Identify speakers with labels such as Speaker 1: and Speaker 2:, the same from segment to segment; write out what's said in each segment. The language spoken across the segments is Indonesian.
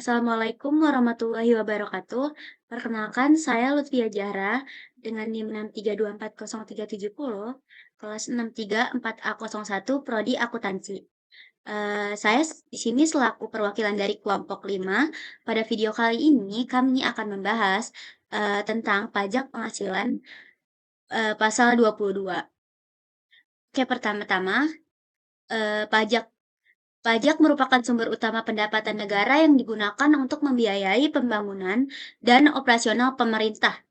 Speaker 1: Assalamualaikum warahmatullahi wabarakatuh. Perkenalkan, saya Lutfia Zahra dengan NIM 6324030, kelas 634A01, Prodi Akuntansi. Saya di sini selaku perwakilan dari kelompok 5. Pada video kali ini kami akan membahas tentang pajak penghasilan pasal 22. Oke, pertama-tama pajak. Pajak merupakan sumber utama pendapatan negara yang digunakan untuk membiayai pembangunan dan operasional pemerintah.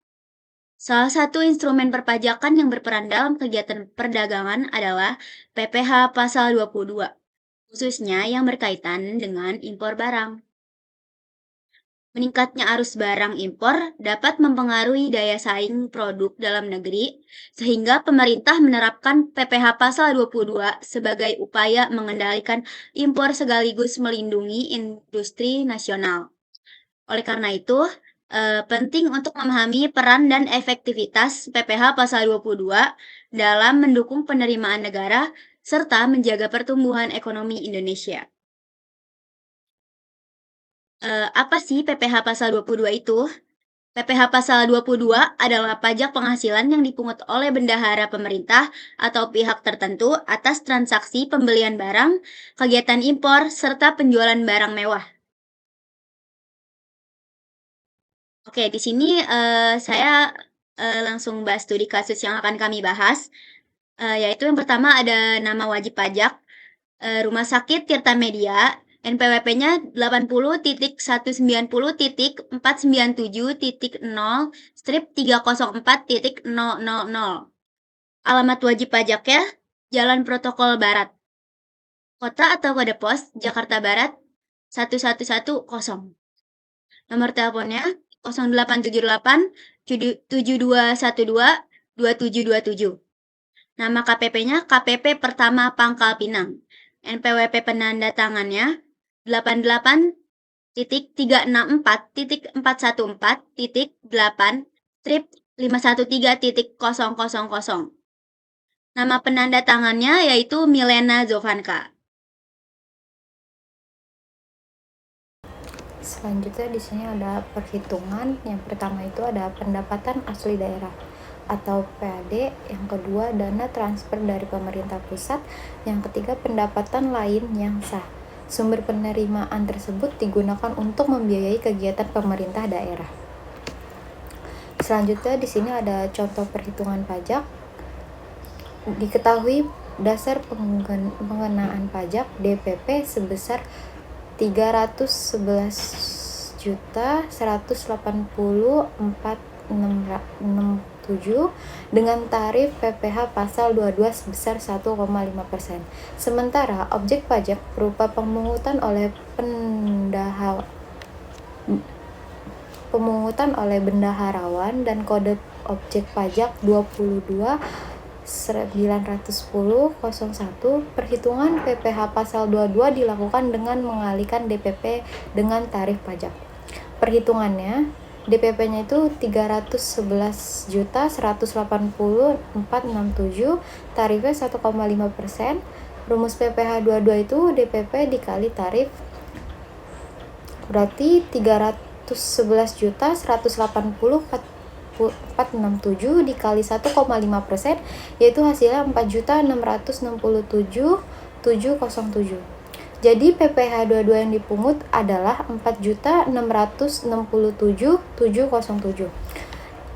Speaker 1: Salah satu instrumen perpajakan yang berperan dalam kegiatan perdagangan adalah PPh pasal 22, khususnya yang berkaitan dengan impor barang. Meningkatnya arus barang impor dapat mempengaruhi daya saing produk dalam negeri, sehingga pemerintah menerapkan PPh pasal 22 sebagai upaya mengendalikan impor sekaligus melindungi industri nasional. Oleh karena itu, penting untuk memahami peran dan efektivitas PPh pasal 22 dalam mendukung penerimaan negara serta menjaga pertumbuhan ekonomi Indonesia. Apa sih PPh pasal 22 itu? PPh pasal 22 adalah pajak penghasilan yang dipungut oleh bendahara pemerintah atau pihak tertentu atas transaksi pembelian barang, kegiatan impor, serta penjualan barang mewah. Oke, di sini saya langsung bahas studi kasus yang akan kami bahas, yaitu yang pertama ada nama wajib pajak, Rumah Sakit Tirta Media, NPWP-nya 80.197.497.0/304.000. Alamat wajib pajaknya Jalan Protokol Barat. Kota atau kode pos Jakarta Barat 1110. Nomor teleponnya 0878 7212 2727. Nama KPP-nya KPP Pertama Pangkal Pinang. NPWP penandatangannya 88.314.4.513.000. Nama penanda tangannya yaitu Milena Zovanka.
Speaker 2: Selanjutnya di sini ada perhitungan. Yang pertama itu ada pendapatan asli daerah atau PAD, yang kedua dana transfer dari pemerintah pusat, yang ketiga pendapatan lain yang sah. Sumber penerimaan tersebut digunakan untuk membiayai kegiatan pemerintah daerah. Selanjutnya di sini ada contoh perhitungan pajak. Diketahui dasar pengenaan pajak DPP sebesar 311.180.467 dengan tarif PPh pasal 22 sebesar 1,5%. Sementara objek pajak berupa pemungutan bendaharawan dan kode objek pajak 22.910.01. Perhitungan PPh pasal 22 dilakukan dengan mengalihkan DPP dengan tarif pajak. Perhitungannya, DPP-nya itu 311.180.467, tarifnya 1,5%. Rumus PPh 22 itu DPP dikali tarif, berarti 311.180.467 dikali 1,5%, yaitu hasilnya 4.667.707. Jadi PPh 22 yang dipungut adalah 4.667.707.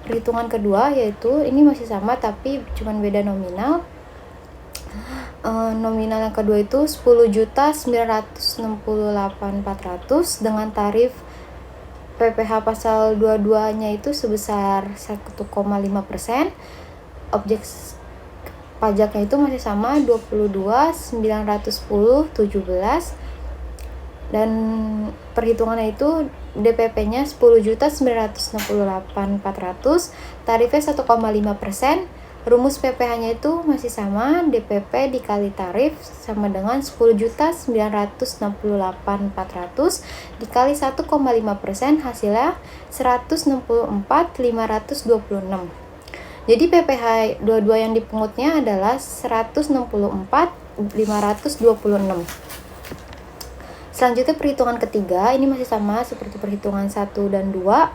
Speaker 2: Perhitungan kedua yaitu ini masih sama tapi cuma beda nominal. Nominal yang kedua itu 10.968.400 dengan tarif PPh pasal 22-nya itu sebesar 1,5%. Objek pajaknya itu masih sama 22.910.17 dan perhitungannya itu DPP-nya 10.968.400, tarifnya 1,5%. Rumus PPh-nya itu masih sama, DPP dikali tarif sama dengan 10.968.400 dikali 1,5%, hasilnya 164.526. Jadi PPh 22 yang dipungutnya adalah 164.526. Selanjutnya perhitungan ketiga, ini masih sama seperti perhitungan 1 dan 2,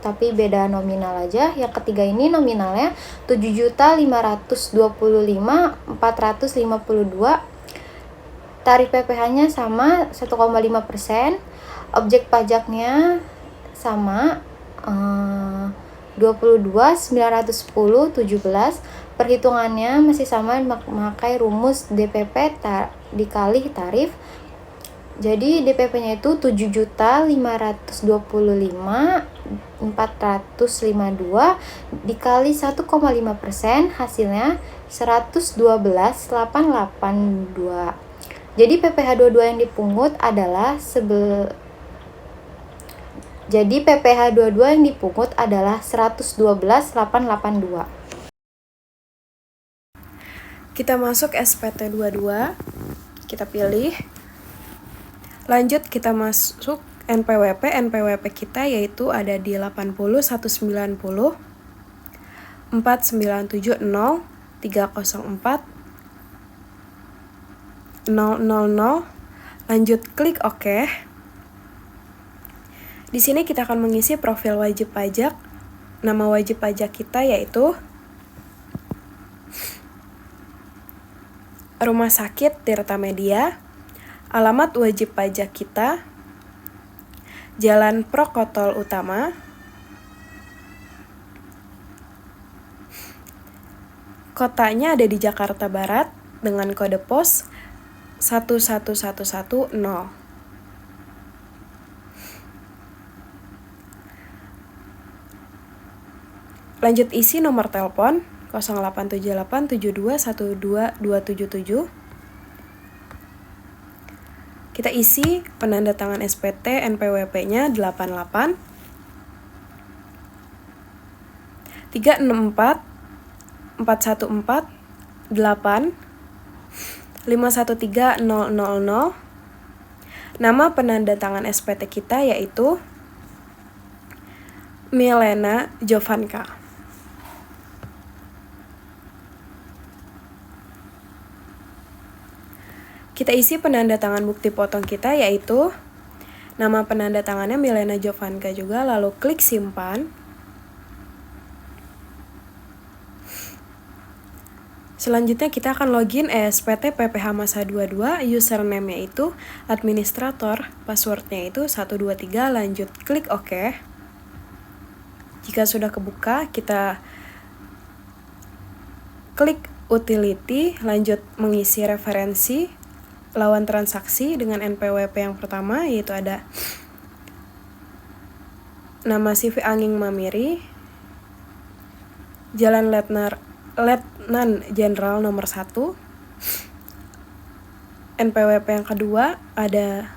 Speaker 2: tapi beda nominal aja. Yang ketiga ini nominalnya 7.525.452. Tarif PPh-nya sama 1,5%. Objek pajaknya sama 22.910.17. Perhitungannya masih sama memakai rumus DPP dikali tarif. Jadi DPP-nya itu 7.525.452 dikali 1,5%, hasilnya 112.882. Jadi PPh 22 yang dipungut adalah PPh 22 yang dipungut adalah 112.882.
Speaker 3: Kita masuk SPT 22, kita pilih. Lanjut kita masuk NPWP. NPWP kita yaitu ada di 80 190 4970 304 000. Lanjut klik OK. Di sini kita akan mengisi profil wajib pajak. Nama wajib pajak kita yaitu Rumah Sakit Tirta Media. Alamat wajib pajak kita Jalan Prokotol Utama. Kotanya ada di Jakarta Barat dengan kode pos 11110. Lanjut isi nomor telepon 087872122277. Kita isi penanda tangan SPT NPWP-nya 88 364 414 8 513000. Nama penanda tangan SPT kita yaitu Milena Jovanka. Kita isi penanda tangan bukti potong kita yaitu nama penanda tangannya Milena Jovanka juga, lalu klik simpan. Selanjutnya kita akan login SPT PPh Masa 22, username-nya itu administrator, password-nya itu 123, lanjut klik OK. Jika sudah kebuka, kita klik utility, lanjut mengisi referensi lawan transaksi dengan NPWP yang pertama, yaitu ada nama CV Anging Mamiri, Jalan Letnan Jenderal nomor 1. NPWP yang kedua ada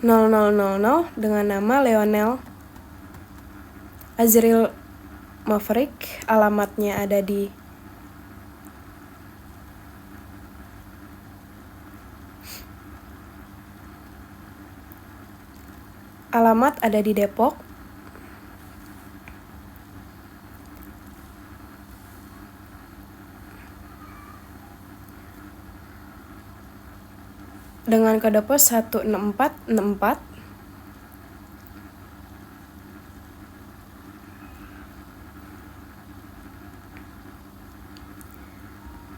Speaker 3: 0000 dengan nama Leonel Azril Maverick. Alamatnya ada di Depok. Dengan kode pos 16464.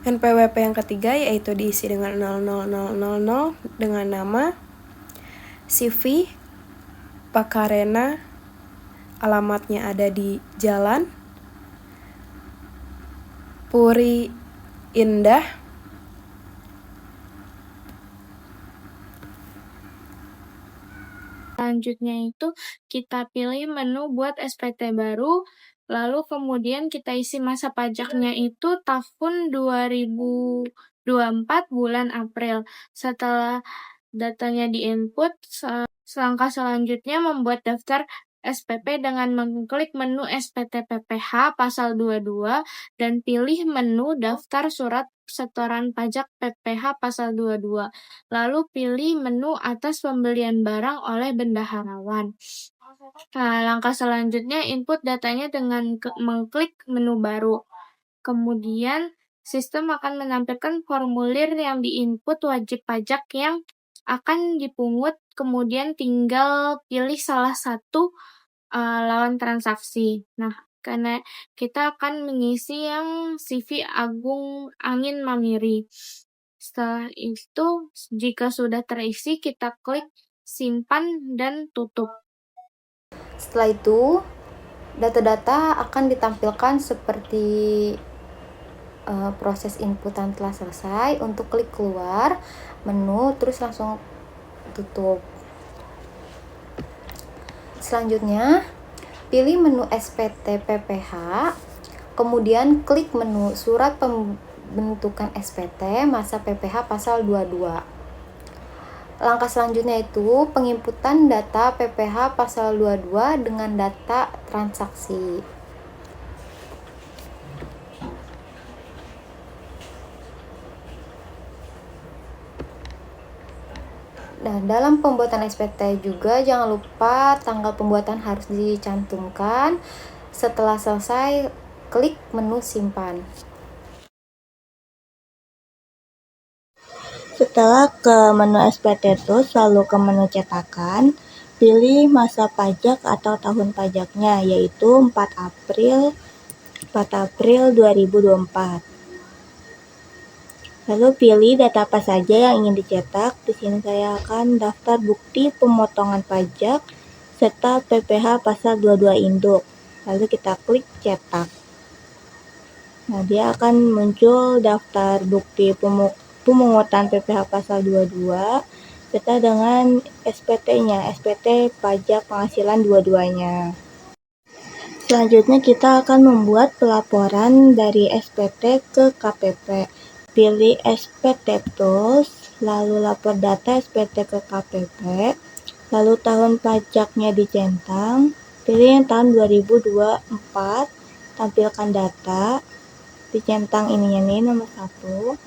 Speaker 3: NPWP yang ketiga yaitu diisi dengan 00000 dengan nama CV Pakarena. Alamatnya ada di Jalan Puri Indah,
Speaker 4: selanjutnya itu kita pilih menu buat SPT baru, lalu kemudian kita isi masa pajaknya itu tahun 2024 bulan April. Setelah datanya di-input, langkah selanjutnya membuat daftar SPP dengan mengklik menu SPT PPh pasal 22 dan pilih menu daftar surat setoran pajak PPh pasal 22. Lalu pilih menu atas pembelian barang oleh bendaharawan. Nah, langkah selanjutnya input datanya dengan mengklik menu baru. Kemudian sistem akan menampilkan formulir yang diinput wajib pajak yang akan dipungut, kemudian tinggal pilih salah satu lawan transaksi. Nah, karena kita akan mengisi yang CV Agung Angin Mamiri. Setelah itu, jika sudah terisi, kita klik simpan dan tutup.
Speaker 2: Setelah itu, data-data akan ditampilkan seperti proses inputan telah selesai. Untuk klik keluar menu, terus langsung tutup. Selanjutnya, pilih menu SPT PPH, kemudian klik menu surat pembentukan SPT masa PPH pasal 22. Langkah selanjutnya itu penginputan data PPH pasal 22 dengan data transaksi. Nah, dalam pembuatan SPT juga jangan lupa tanggal pembuatan harus dicantumkan. Setelah selesai, klik menu simpan.
Speaker 5: Setelah ke menu SPT Tools, lalu ke menu cetakan, pilih masa pajak atau tahun pajaknya, yaitu 4 April 2024. Lalu pilih data apa saja yang ingin dicetak. Di sini saya akan daftar bukti pemotongan pajak serta PPH pasal 22 induk. Lalu kita klik cetak. Nah, dia akan muncul daftar bukti pemungutan PPH pasal 22 serta dengan SPT-nya, SPT pajak penghasilan dua-duanya. Selanjutnya kita akan membuat pelaporan dari SPT ke KPP. Pilih SPT Tools, lalu lapor data SPT ke KPP, lalu tahun pajaknya dicentang, pilih yang tahun 2024, tampilkan data, dicentang ininya nih nomor 1,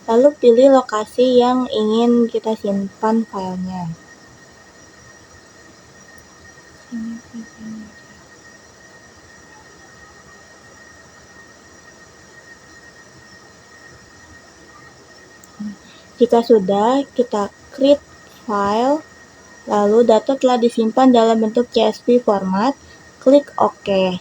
Speaker 5: lalu pilih lokasi yang ingin kita simpan filenya. Jika sudah, kita create file, lalu data telah disimpan dalam bentuk CSV format, klik OK.